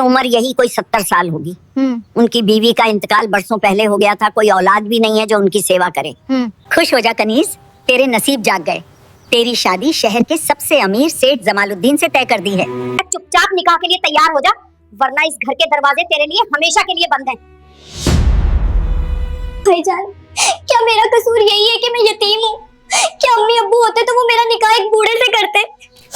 तो उम्र यही कोई 70 साल होगी। उनकी बीवी का इंतकाल बरसों पहले हो गया था, कोई औलाद भी नहीं है जो उनकी सेवा करे। खुश हो जा कनीज, तेरे नसीब जाग गए। तेरी शादी शहर के सबसे अमीर सेठ जमालुद्दीन से तय कर दी है। चुपचाप निकाह के लिए तैयार हो जा, वरना इस घर के दरवाजे तेरे लिए हमेशा के लिए बंद हैं। भाईजान, क्या मेरा कसूर यही है कि मैं यतीम हूँ? क्या अम्मी अब्बू होते तो वो मेरा निकाह एक बूढ़े से करते?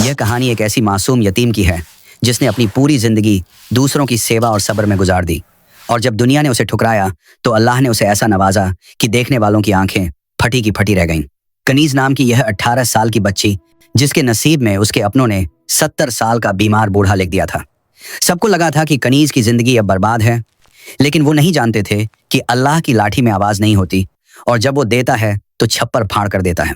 यह कहानी एक ऐसी मासूम यतीम की है जिसने अपनी पूरी जिंदगी दूसरों की सेवा और सब्र में गुजार दी, और जब दुनिया ने उसे ठुकराया तो अल्लाह ने उसे ऐसा नवाजा कि देखने वालों की आंखें फटी की फटी रह गईं। कनीज नाम की यह 18 साल की बच्ची, जिसके नसीब में उसके अपनों ने 70 साल का बीमार बूढ़ा लिख दिया था। सबको लगा था कि कनीज की जिंदगी अब बर्बाद है, लेकिन वो नहीं जानते थे कि अल्लाह की लाठी में आवाज नहीं होती, और जब वो देता है तो छप्पर फाड़ कर देता है।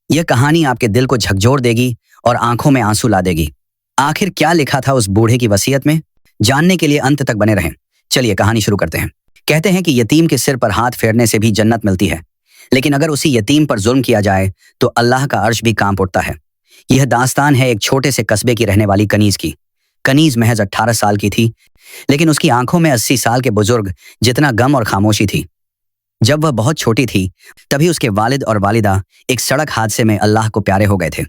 यह कहानी आपके दिल को झकझोर देगी और आंखों में आंसू ला देगी। आखिर क्या लिखा था उस बूढ़े की वसीयत में, जानने के लिए अंत तक बने रहें। चलिए कहानी शुरू करते हैं। कहते हैं कि यतीम के सिर पर हाथ फेरने से भी जन्नत मिलती है, लेकिन अगर उसी यतीम पर जुल्म किया जाए तो अल्लाह का अर्श भी कांप उठता है। यह दास्तान है एक छोटे से कस्बे की रहने वाली कनीज की। कनीज महज 18 साल की थी, लेकिन उसकी आंखों में 80 साल के बुजुर्ग जितना गम और खामोशी थी। जब वह बहुत छोटी थी तभी उसके वालिद और वालिदा एक सड़क हादसे में अल्लाह को प्यारे हो गए थे।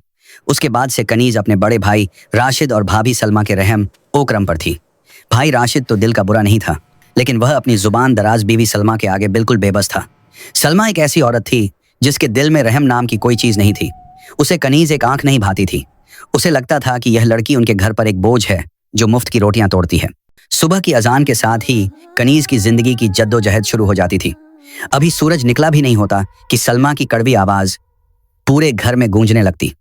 उसके बाद से कनीज अपने बड़े भाई राशिद और भाभी सलमा के रहम ओकरम पर थी। भाई राशिद तो दिल का बुरा नहीं था, लेकिन वह अपनी जुबान दराज बीवी सलमा के आगे बिल्कुल बेबस था। सलमा एक ऐसी औरत थी जिसके दिल में रहम नाम की कोई चीज नहीं थी। उसे कनीज एक आंख नहीं भाती थी। उसे लगता था कि यह लड़की उनके घर पर एक बोझ है जो मुफ्त की रोटियां तोड़ती है। सुबह की अजान के साथ ही कनीज की जिंदगी की जद्दोजहद शुरू हो जाती थी। अभी सूरज निकला भी नहीं होता कि सलमा की कड़वी आवाज पूरे घर में गूंजने लगती।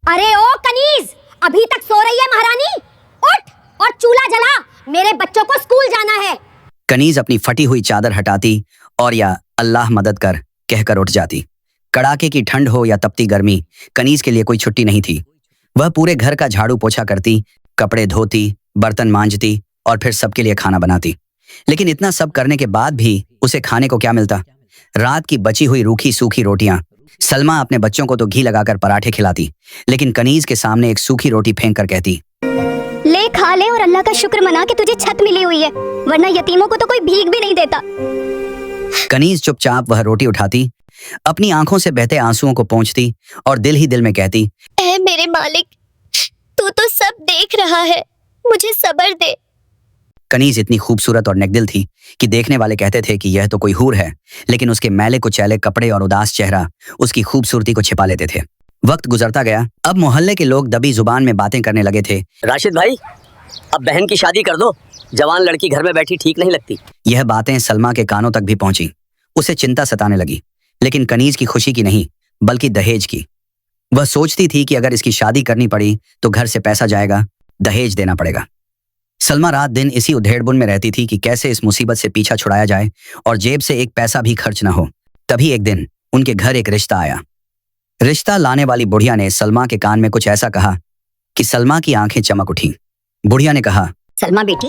अरे ओ कनीज, अभी तक सो रही है महारानी? उठ और चूल्हा जला, मेरे बच्चों को स्कूल जाना है। कनीज अपनी फटी हुई चादर हटाती और या अल्लाह मदद कर कहकर उठ जाती। कड़ाके की ठंड हो या तपती गर्मी, कनीज के लिए कोई छुट्टी नहीं थी। वह पूरे घर का झाड़ू पोछा करती, कपड़े धोती, बर्तन मांजती और फिर सबके लिए खाना बनाती। लेकिन इतना सब करने के बाद भी उसे खाने को क्या मिलता? रात की बची हुई रूखी सूखी रोटियां। सलमा अपने बच्चों को तो घी लगाकर पराठे खिलाती, लेकिन कनीज के सामने एक सूखी रोटी फेंक कर कहती, ले खा ले और अल्लाह का शुक्र मना कि तुझे छत मिली हुई है, वरना यतीमों को तो कोई भीख भी नहीं देता। कनीज चुपचाप वह रोटी उठाती, अपनी आंखों से बहते आंसुओं को पोंछती और दिल ही दिल में कहती, ऐ मेरे मालिक, तू तो सब देख रहा है, मुझे सब्र दे। कनीज इतनी खूबसूरत और नेकदिल थी कि देखने वाले कहते थे कि यह तो कोई हूर है, लेकिन उसके मैले कुचैले कपड़े और उदास चेहरा उसकी खूबसूरती को छिपा लेते थे। वक्त गुजरता गया। अब मोहल्ले के लोग दबी जुबान में बातें करने लगे थे। राशिद भाई, अब बहन की शादी कर दो, जवान लड़की घर में बैठी ठीक नहीं लगती। यह बातें सलमा के कानों तक भी पहुंची। उसे चिंता सताने लगी, लेकिन कनीज की खुशी की नहीं बल्कि दहेज की। वह सोचती थी कि अगर इसकी शादी करनी पड़ी तो घर से पैसा जाएगा, दहेज देना पड़ेगा। सलमा रात दिन इसी उधेड़बुन में रहती थी कि कैसे इस मुसीबत से पीछा छुड़ाया जाए और जेब से एक पैसा भी खर्च न हो। तभी एक दिन उनके घर एक रिश्ता आया। रिश्ता लाने वाली बुढ़िया ने सलमा के कान में कुछ ऐसा कहा कि सलमा की आंखें चमक उठी। बुढ़िया ने कहा, सलमा बेटी,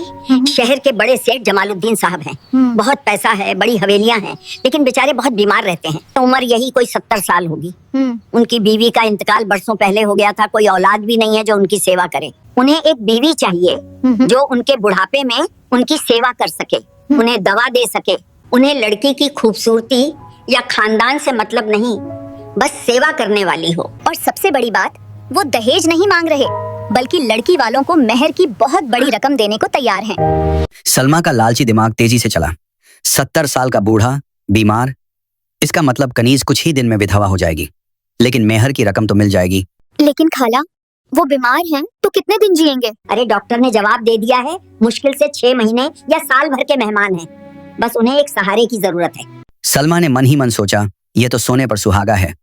शहर के बड़े सेठ जमालुद्दीन साहब हैं। बहुत पैसा है, बड़ी हवेलियां हैं, लेकिन बेचारे बहुत बीमार रहते हैं। तो उम्र यही कोई 70 साल होगी। उनकी बीवी का इंतकाल बरसों पहले हो गया था, कोई औलाद भी नहीं है जो उनकी सेवा करे। उन्हें एक बीवी चाहिए जो उनके बुढ़ापे में उनकी सेवा कर सके, उन्हें दवा दे सके। उन्हें लड़की की खूबसूरती या खानदान से मतलब नहीं, बस सेवा करने वाली हो। और सबसे बड़ी बात, वो दहेज नहीं मांग रहे, बल्कि लड़की वालों को मेहर की बहुत बड़ी रकम देने को तैयार हैं। सलमा का लालची दिमाग तेजी से चला। 70 साल का बूढ़ा बीमार, इसका मतलब कनीज कुछ ही दिन में विधवा हो जाएगी, लेकिन मेहर की रकम तो मिल जाएगी। लेकिन खाला, वो बीमार हैं तो कितने दिन जिएंगे? अरे डॉक्टर ने जवाब दे दिया है, मुश्किल से 6 महीने या साल भर के मेहमान हैं। बस उन्हें एक सहारे की जरूरत है। सलमा ने मन ही मन सोचा, यह तो सोने पर सुहागा है।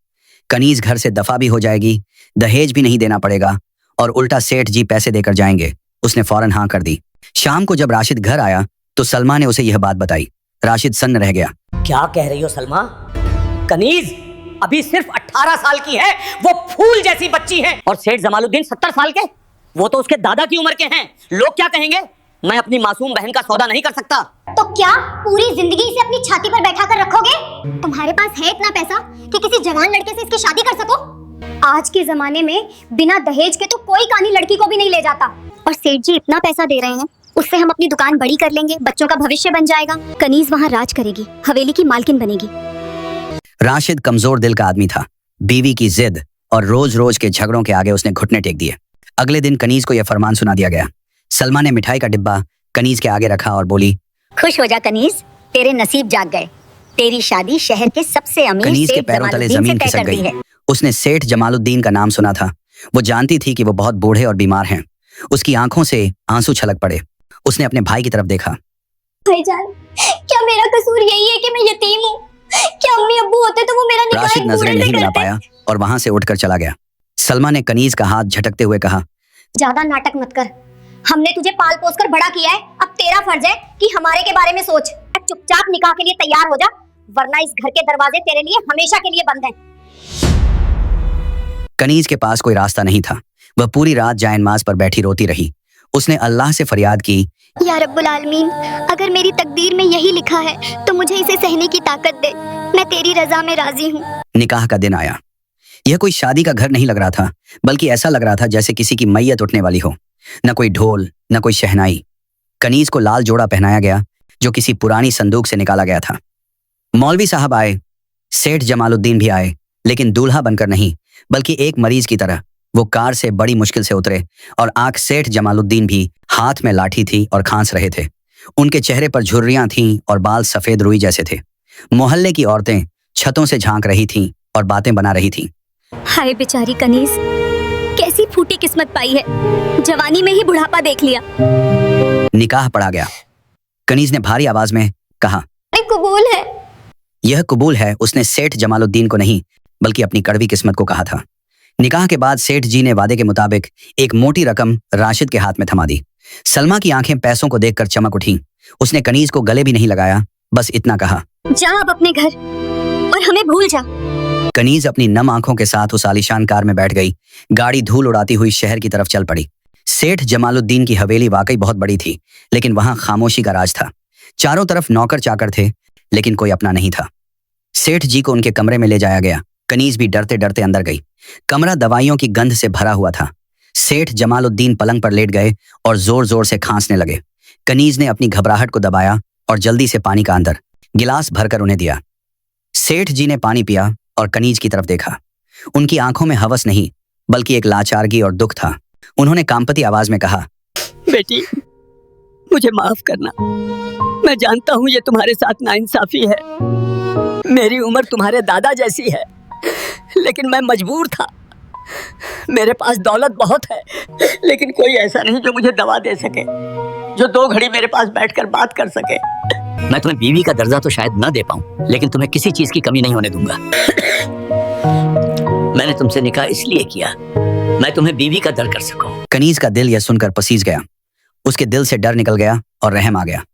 कनीज घर से दफा भी हो जाएगी, दहेज भी नहीं देना पड़ेगा और उल्टा सेठ जी पैसे देकर जाएंगे। उसने फौरन हाँ कर दी। शाम को जब राशिद घर आया तो सलमा ने उसे यह बात बताई। राशिद सन्न रह गया। क्या कह रही हो सलमा? कनीज अभी सिर्फ 18 साल की है, वो फूल जैसी बच्ची है। और सेठ जमालुद्दीन 70 साल के, वो तो उसके दादा की उम्र के हैं। लोग क्या कहेंगे? मैं अपनी मासूम बहन का सौदा नहीं कर सकता। तो क्या पूरी जिंदगी इसे अपनी छाती पर बैठा कर रखोगे? तुम्हारे पास है इतना पैसा कि किसी जवान लड़के से इसकी शादी कर सको? आज के जमाने में बिना दहेज के तो कोई कानी लड़की को भी नहीं ले जाता। और सेठ जी इतना पैसा दे रहे हैं, उससे हम अपनी दुकान बड़ी कर लेंगे, बच्चों का भविष्य बन जाएगा। कनीज वहाँ राज करेगी, हवेली की मालकिन बनेगी। राशिद कमजोर दिल का आदमी था। बीवी की जिद और रोज रोज के झगड़ों के आगे उसने घुटने टेक दिए। अगले दिन कनीज को यह फरमान सुना दिया गया। सलमा ने मिठाई का डिब्बा कनीज के आगे रखा और बोली, खुश हो जा कनीज, तेरे नसीब जाग गए। तेरी शादी शहर के सबसे अमीर कनीज के सेठ पैरों तले जमालुद्दीन से जमीन तय खिसक कर दी गई। है। उसने सेठ जमालुद्दीन का नाम सुना था। वो जानती थी कि वो बहुत बूढ़े और बीमार हैं। उसकी आंखों से आंसू छलक पड़े। उसने अपने भाई की तरफ देखा। भाईजान, क्या मेरा कसूर यही है कि मैं यतीम हूँ? क्या अम्मी अब्बू होते तो वो मेरा निकाह राशिद एक नजरें बूढ़े से नहीं मिला करते? पाया और वहां से उठकर चला गया। सलमा ने कनीज का हाथ झटकते हुए कहा, ज्यादा नाटक मत कर। हमने तुझे पाल पोस कर बड़ा किया है, अब तेरा फर्ज है कि हमारे के बारे में सोच। अब चुपचाप निकाह के लिए तैयार हो जा, वरना इस घर के दरवाजे तेरे लिए हमेशा के लिए बंद हैं। कनीज के पास कोई रास्ता नहीं था। वह पूरी रात जायनमाज पर बैठी रोती रही। उसने अल्लाह से फरियाद की, या रब्बुल आलमीन, अगर मेरी तकदीर में यही लिखा है तो मुझे इसे सहने की ताकत दे। मैं तेरी रजा में राजी हूँ। निकाह का दिन आया। यह कोई शादी का घर नहीं लग रहा था, बल्कि ऐसा लग रहा था जैसे किसी की मैयत उठने वाली हो। न कोई ढोल, न कोई शहनाई। कनीज को लाल जोड़ा पहनाया गया जो किसी पुरानी संदूक से निकाला गया था। मौलवी साहब आए, सेठ जमालुद्दीन भी आए, लेकिन दूल्हा बनकर नहीं, बल्कि एक मरीज की तरह। वो कार से बड़ी मुश्किल से उतरे और आंख सेठ जमालुद्दीन भी हाथ में लाठी थी और खांस रहे थे। उनके चेहरे पर झुर्रियां थीं और बाल सफेद रुई जैसे थे। मोहल्ले की औरतें छतों से झांक रही थीं और बातें बना रही थीं। हाय बेचारी कनीज, कैसी फूटी किस्मत पाई है, जवानी में ही बुढ़ापा देख लिया। निकाह पड़ा गया। कनीज ने भारी आवाज में कहा, कबूल है। यह कबूल है। उसने सेठ जमालुद्दीन को नहीं, बल्कि अपनी कड़वी किस्मत को कहा था। निकाह के बाद सेठ जी ने वादे के मुताबिक एक मोटी रकम राशिद के हाथ में थमा दी। सलमा की आंखें पैसों को देखकर चमक उठी। उसने कनीज को गले भी नहीं लगाया, बस इतना कहा, जा अब अपने घर और हमें भूल जा। कनीज अपनी नम आंखों के साथ उस आलीशान कार में बैठ गई। गाड़ी धूल उड़ाती हुई शहर की तरफ चल पड़ी। सेठ जमालुद्दीन की हवेली वाकई बहुत बड़ी थी, लेकिन वहां खामोशी का राज था। चारों तरफ नौकर चाकर थे, लेकिन कोई अपना नहीं था। सेठ जी को उनके कमरे में ले जाया गया। कनीज भी डरते डरते अंदर गई। कमरा दवाइयों की गंध से भरा हुआ था। सेठ जमालुद्दीन पलंग पर लेट गए और जोर जोर से खांसने लगे। कनीज ने अपनी घबराहट को दबाया और जल्दी से पानी का अंदर गिलास भरकर उन्हें दिया। सेठ जी ने पानी पिया और कनीज की तरफ देखा। उनकी आंखों में हवस नहीं, बल्कि एक लाचारगी और दुख था। उन्होंने कांपती आवाज में कहा, बेटी, मुझे माफ करना। मैं जानता हूँ ये तुम्हारे साथ नाइंसाफी है। मेरी उम्र तुम्हारे दादा जैसी है, लेकिन मैं मजबूर था। मेरे पास दौलत बहुत है, लेकिन कोई ऐसा नहीं जो मुझे दवा दे सके, जो 2 घड़ी मेरे पास बैठकर बात कर सके। मैं तुम्हें बीवी का दर्जा तो शायद न दे पाऊं, लेकिन तुम्हें किसी चीज की कमी नहीं होने दूंगा। मैंने तुमसे निकाह इसलिए किया, मैं तुम्हें बीवी का दर कर सकूं। कनीज का दिल यह सुनकर पसीज गया। उसके दिल से डर निकल गया और रहम आ गया।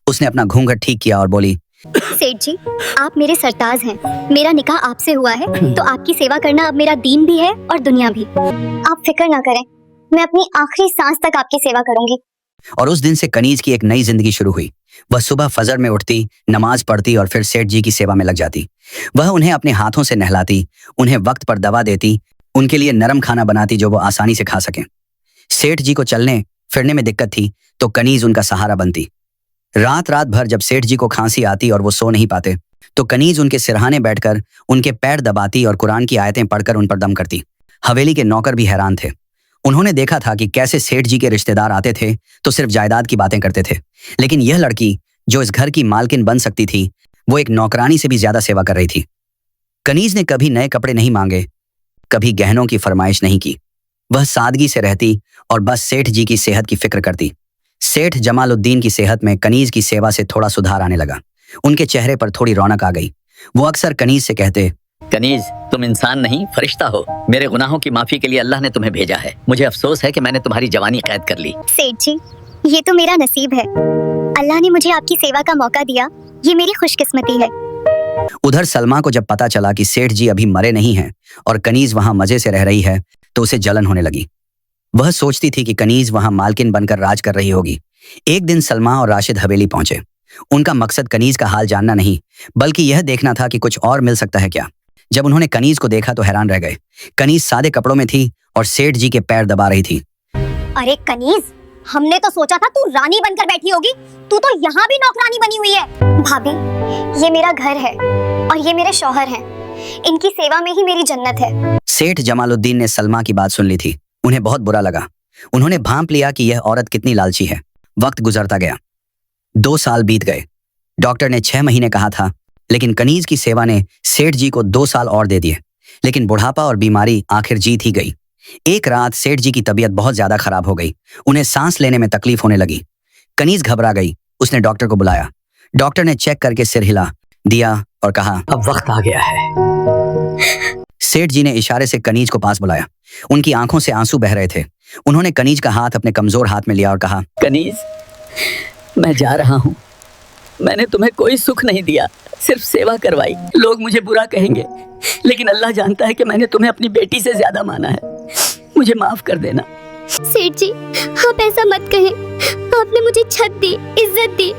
उसने अपना घूंघट ठीक किया और बोली, सेठ जी, आप मेरे सरताज हैं। मेरा निकाह आपसे हुआ है, तो आपकी सेवा करना अब मेरा दीन भी है और दुनिया भी। आप फिक्र ना करें, मैं अपनी आखिरी सांस तक आपकी सेवा करूंगी। और उस दिन से कनीज की एक नई जिंदगी शुरू हुई। वह सुबह फजर में उठती, नमाज पढ़ती और फिर सेठ जी की सेवा में लग जाती। वह उन्हें अपने हाथों से नहलाती, उन्हें वक्त पर दवा देती, उनके लिए नरम खाना बनाती जो वो आसानी से खा सकें। सेठ जी को चलने फिरने में दिक्कत थी तो कनीज उनका सहारा बनती। रात रात भर जब सेठ जी को खांसी आती और वो सो नहीं पाते, तो कनीज उनके सिरहाने बैठकर उनके पैर दबाती और कुरान की आयतें पढ़कर उन पर दम करती। हवेली के नौकर भी हैरान थे। उन्होंने देखा था कि कैसे सेठ जी के रिश्तेदार आते थे तो सिर्फ जायदाद की बातें करते थे, लेकिन यह लड़की जो इस घर की मालकिन बन सकती थी, वो एक नौकरानी से भी ज्यादा सेवा कर रही थी। कनीज ने कभी नए कपड़े नहीं मांगे, कभी गहनों की फरमाइश नहीं की। वह सादगी से रहती और बस सेठ जी की सेहत की फिक्र करती। सेठ जमालुद्दीन की सेहत में कनीज की सेवा से थोड़ा सुधार आने लगा। उनके चेहरे पर थोड़ी रौनक आ गई। वो अक्सर कनीज से कहते, कनीज, तुम इंसान नहीं फरिश्ता हो। मेरे गुनाहों की माफी के लिए अल्लाह ने तुम्हें भेजा है। मुझे अफसोस है कि मैंने तुम्हारी जवानी कैद कर ली। सेठ जी, ये तो मेरा नसीब है। अल्लाह ने मुझे आपकी सेवा का मौका दिया, ये मेरी खुशकिस्मती है। उधर सलमा को जब पता चला कि सेठ जी अभी मरे नहीं हैं और कनीज वहां मजे से रह रही है, तो उसे जलन होने लगी। वह सोचती थी कि कनीज वहां मालकिन बनकर राज कर रही होगी। एक दिन सलमा और राशिद हवेली पहुंचे। उनका मकसद कनीज का हाल जानना नहीं, बल्कि यह देखना था कि कुछ और मिल सकता है क्या। जब उन्होंने कनीज को देखा तो हैरान रह गए। कनीज सादे कपड़ों में थी और सेठ जी के पैर दबा रही थी। अरे कनीज, हमने तो सोचा था तू रानी बनकर बैठी होगी, तू तो यहाँ भी नौकरानी बनी हुई है। भाभी, ये मेरा घर है और ये मेरे शौहर हैं। इनकी सेवा में ही मेरी जन्नत है। सेठ जमालुद्दीन ने सलमा की बात सुन ली थी। उन्हें बहुत बुरा लगा। उन्होंने भांप लिया कि यह औरत कितनी लालची है। वक्त गुजरता गया। 2 साल बीत गए। डॉक्टर ने 6 महीने कहा था, लेकिन कनीज की सेवा ने सेठ जी को 2 साल और दे दिए। लेकिन बुढ़ापा और बीमारी आखिर जीत ही गई। एक रात सेठ जी की तबीयत बहुत ज्यादा खराब हो गई। उन्हें सांस लेने में तकलीफ होने लगी। कनीज घबरा गई। उसने डॉक्टर को बुलाया। डॉक्टर ने चेक करके सिर हिला दिया और कहा, अब वक्त आ गया है। सेठ जी ने इशारे से कनीज को पास बुलाया। उनकी आंखों से आंसू बह रहे थे। उन्होंने कनीज का हाथ अपने कमजोर हाथ में लिया और कहा, कनीज, मैं जा रहा हूँ। मैंने तुम्हें कोई सुख नहीं दिया, सिर्फ सेवा करवाई। लोग मुझे बुरा कहेंगे, लेकिन अल्लाह जानता है कि मैंने तुम्हें अपनी बेटी से ज्यादा माना है। मुझे माफ कर देना। सेठ जी, आप ऐसा मत कहें। आपने मुझे छत दी, इज्जत दी।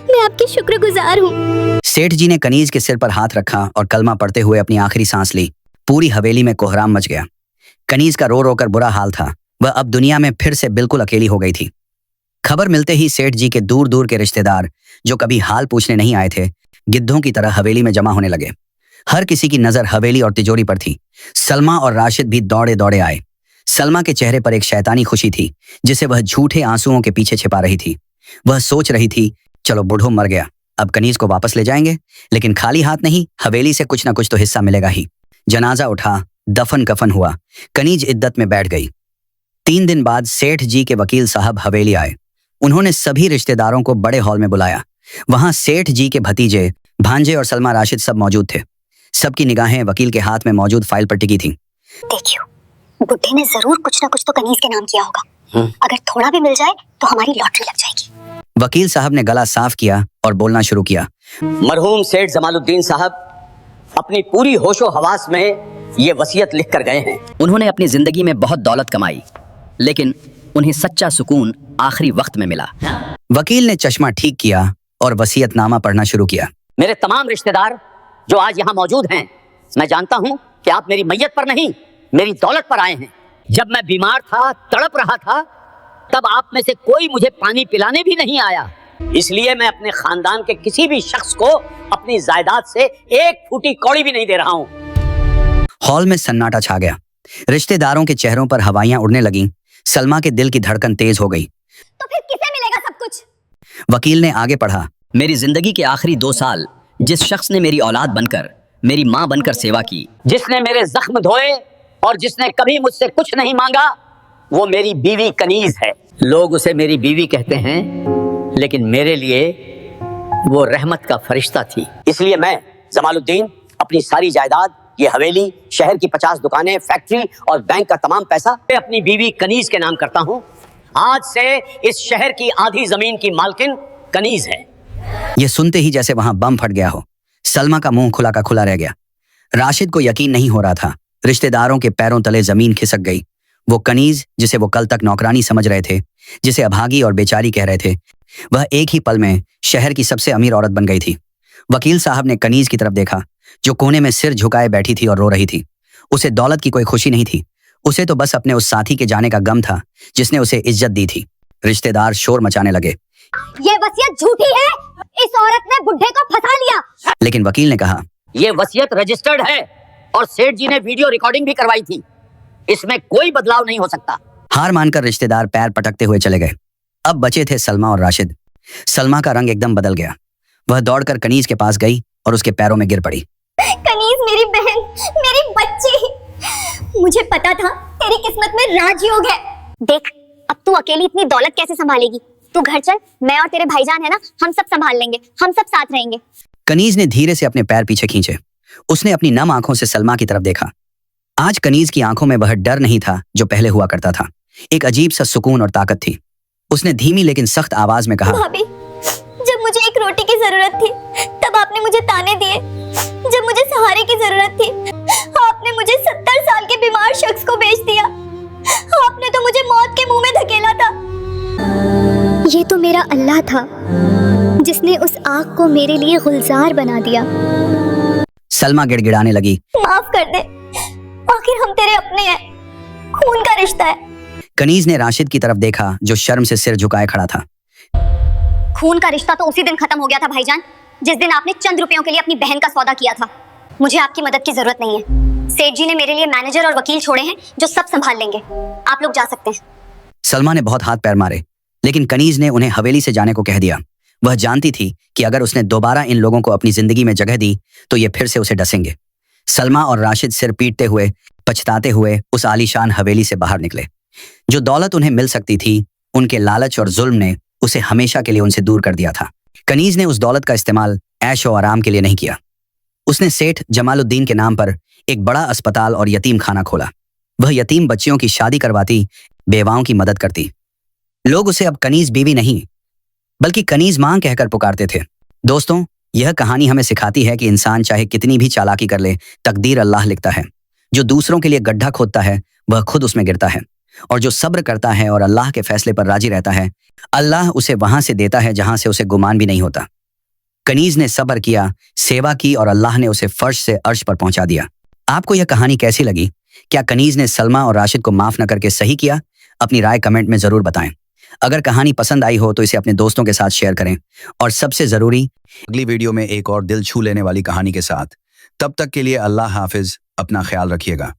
मैं आपकी शुक्रगुजार हूँ। सेठ जी ने कनीज के सिर पर हाथ रखा और कलमा पढ़ते हुए अपनी आखिरी सांस ली। पूरी हवेली में कोहराम मच गया। कनीज का रो रो कर बुरा हाल था। वह अब दुनिया में फिर से बिल्कुल अकेली हो गई थी। खबर मिलते ही सेठ जी के दूर दूर के रिश्तेदार, जो कभी हाल पूछने नहीं आए थे, गिद्धों की तरह हवेली में जमा होने लगे। हर किसी की नजर हवेली और तिजोरी पर थी। सलमा और राशिद भी दौड़े दौड़े आए। सलमा के चेहरे पर एक शैतानी खुशी थी, जिसे वह झूठे आंसुओं के पीछे छिपा रही थी। वह सोच रही थी, चलो बूढ़ो मर गया, अब कनीज को वापस ले जाएंगे, लेकिन खाली हाथ नहीं, हवेली से कुछ ना कुछ तो हिस्सा मिलेगा ही। जनाजा उठा, दफन कफन हुआ। कनीज इद्दत में बैठ गई। 3 दिन बाद सेठ जी के वकील साहब हवेली आए। उन्होंने सभी रिश्तेदारों को बड़े हॉल में बुलाया। वहां सेठ जी के भतीजे, भांजे और सलमा राशिद सब मौजूद थे। सबकी निगाहें वकील के हाथ में मौजूद फाइल पर टिकी थी। देखियो, बुड्ढे ने जरूर कुछ ना कुछ तो कनीज के नाम किया होगा। अगर थोड़ा भी मिल जाए तो हमारी लॉटरी लग जाएगी। वकील साहब ने गला साफ किया और बोलना शुरू किया। मरहूम सेठ जमालुद्दीन साहब अपनी पूरी होशो हवास में ये वसीयत लिख कर गए हैं। उन्होंने अपनी जिंदगी में बहुत दौलत कमाई, लेकिन उन्हें सच्चा सुकून आखिरी वक्त में मिला। वकील ने चश्मा ठीक किया और वसीयतनामा पढ़ना शुरू किया। मेरे तमाम रिश्तेदार जो आज यहाँ मौजूद हैं, मैं जानता हूँ कि आप मेरी मैयत पर नहीं, मेरी दौलत पर आए हैं। जब मैं बीमार था, तड़प रहा था, तब आप में से कोई मुझे पानी पिलाने भी नहीं आया। इसलिए मैं अपने खानदान के किसी भी शख्स को अपनी जायदाद से एक फूटी कौड़ी भी नहीं दे रहा हूँ। हॉल में सन्नाटा छा गया। रिश्तेदारों के चेहरों पर हवाइयां उड़ने लगीं। सलमा के दिल की धड़कन तेज हो गई। तो फिर किसे मिलेगा सब कुछ? वकील ने आगे पढ़ा। मेरी जिंदगी के आखिरी 2 साल जिस शख्स ने मेरी औलाद बनकर, मेरी माँ बनकर सेवा की, जिसने मेरे जख्म धोए और जिसने कभी मुझसे कुछ नहीं मांगा, वो मेरी बीवी कनीज है। लोग उसे मेरी बीवी कहते हैं, लेकिन मेरे लिए वो रहमत का फरिश्ता थी। इसलिए मैं जमालुद्दीन अपनी सारी जायदाद, ये हवेली, शहर की 50 दुकानें, फैक्ट्री और बैंक का तमाम पैसा मैं अपनी बीवी कनीज के नाम करता हूँ। आज से इस शहर की आधी जमीन की मालकिन कनीज है। यह सुनते ही जैसे वहां बम फट गया हो। सलमा का मुंह खुला का खुला रह गया। राशिद को यकीन नहीं हो रहा था। रिश्तेदारों के पैरों तले जमीन खिसक गई। वो कनीज, जिसे वो कल तक नौकरानी समझ रहे थे, जिसे अभागी और बेचारी कह रहे थे, वह एक ही पल में शहर की सबसे अमीर औरत बन गई थी। वकील साहब ने कनीज की तरफ देखा, जो कोने में सिर झुकाए बैठी थी और रो रही थी। उसे दौलत की कोई खुशी नहीं थी। उसे तो बस अपने उस साथी के जाने का गम था, जिसने उसे इज्जत दी थी। रिश्तेदार शोर मचाने लगे। ये वसीयत झूठी है। इस औरत ने बुड्ढे को फंसा लिया। लेकिन वकील ने कहा, ये वसीयत रजिस्टर्ड है और सेठ जी ने वीडियो रिकॉर्डिंग भी करवाई थी। इसमें कोई बदलाव नहीं हो सकता। हार मानकर रिश्तेदार पैर पटकते हुए चले गए। अब बचे थे सलमा और राशिद। सलमा का रंग एकदम बदल गया। वह दौड़कर कनीज के पास गई और उसके पैरों में गिर पड़ी। कनीज मेरी बहन, मेरी बच्ची, मुझे पता था तेरी किस्मत में राजयोग है। देख, अब तू अकेली इतनी दौलत कैसे संभालेगी? तू घर चल, मैं और तेरे भाईजान है ना, हम सब संभाल लेंगे, हम सब साथ रहेंगे। कनीज ने धीरे से अपने पैर पीछे खींचे। उसने अपनी नम आंखों से सलमा की तरफ देखा। आज कनीज की आंखों में वह डर नहीं था जो पहले हुआ करता था। एक अजीब सा सुकून और ताकत थी। उसने धीमी लेकिन सख्त आवाज में कहा, भाभी, जब मुझे एक रोटी की जरूरत थी तब आपने मुझे ताने दिए। जब मुझे सहारे की जरूरत थी आपने मुझे 70 साल के बीमार शख्स को बेच दिया। आपने तो मुझे मौत के मुंह में धकेला था। ये तो मेरा अल्लाह था जिसने उस आग को मेरे लिए गुलजार बना दिया। सलमा गिड़गिड़ाने लगी। माफ कर दे, आखिर हम तेरे अपने हैं, खून का रिश्ता है। कनीज ने राशिद की तरफ देखा जो शर्म से सिर झुकाए खड़ा था। खून का रिश्ता तो उसी दिन खत्म हो गया था भाईजान, जिस दिन आपने चंद रुपयों के लिए अपनी बहन का सौदा किया था। मुझे आपकी मदद की जरूरत नहीं है। सेठ जी ने मेरे लिए मैनेजर और वकील छोड़े हैं जो सब संभाल लेंगे। आप लोग जा सकते हैं। सलमा ने बहुत हाथ पैर मारे, लेकिन कनीज ने उन्हें हवेली से जाने को कह दिया। वह जानती थी कि अगर उसने दोबारा इन लोगों को अपनी जिंदगी में जगह दी तो ये फिर से उसे डसेंगे। सलमा और राशिद सिर पीटते हुए, पछताते हुए उस आलीशान हवेली से बाहर निकले। जो दौलत उन्हें मिल सकती थी, उनके लालच और जुल्म ने उसे हमेशा के लिए उनसे दूर कर दिया था। कनीज ने उस दौलत का इस्तेमाल ऐश और आराम के लिए नहीं किया। उसने सेठ जमालुद्दीन के नाम पर एक बड़ा अस्पताल और यतीम खाना खोला। वह यतीम बच्चियों की शादी करवाती, बेवाओं की मदद करती। लोग उसे अब कनीज बीवी नहीं बल्कि कनीज मां कहकर पुकारते थे। दोस्तों, यह कहानी हमें सिखाती है कि इंसान चाहे कितनी भी चालाकी कर ले, तकदीर अल्लाह लिखता है। जो दूसरों के लिए गड्ढा खोदता है वह खुद उसमें गिरता है, और जो सब्र करता है और अल्लाह के फैसले पर राजी रहता है, अल्लाह उसे वहां से देता है जहां से उसे गुमान भी नहीं होता। कनीज ने सब्र किया, सेवा की और अल्लाह ने उसे फर्श से अर्श पर पहुंचा दिया। आपको यह कहानी कैसी लगी? क्या कनीज ने सलमा और राशिद को माफ न करके सही किया? अपनी राय कमेंट में जरूर बताएं। अगर कहानी पसंद आई हो तो इसे अपने दोस्तों के साथ शेयर करें, और सबसे जरूरी, अगली वीडियो में एक और दिल छू लेने वाली कहानी के साथ। तब तक के लिए अल्लाह हाफिज, अपना ख्याल रखिएगा।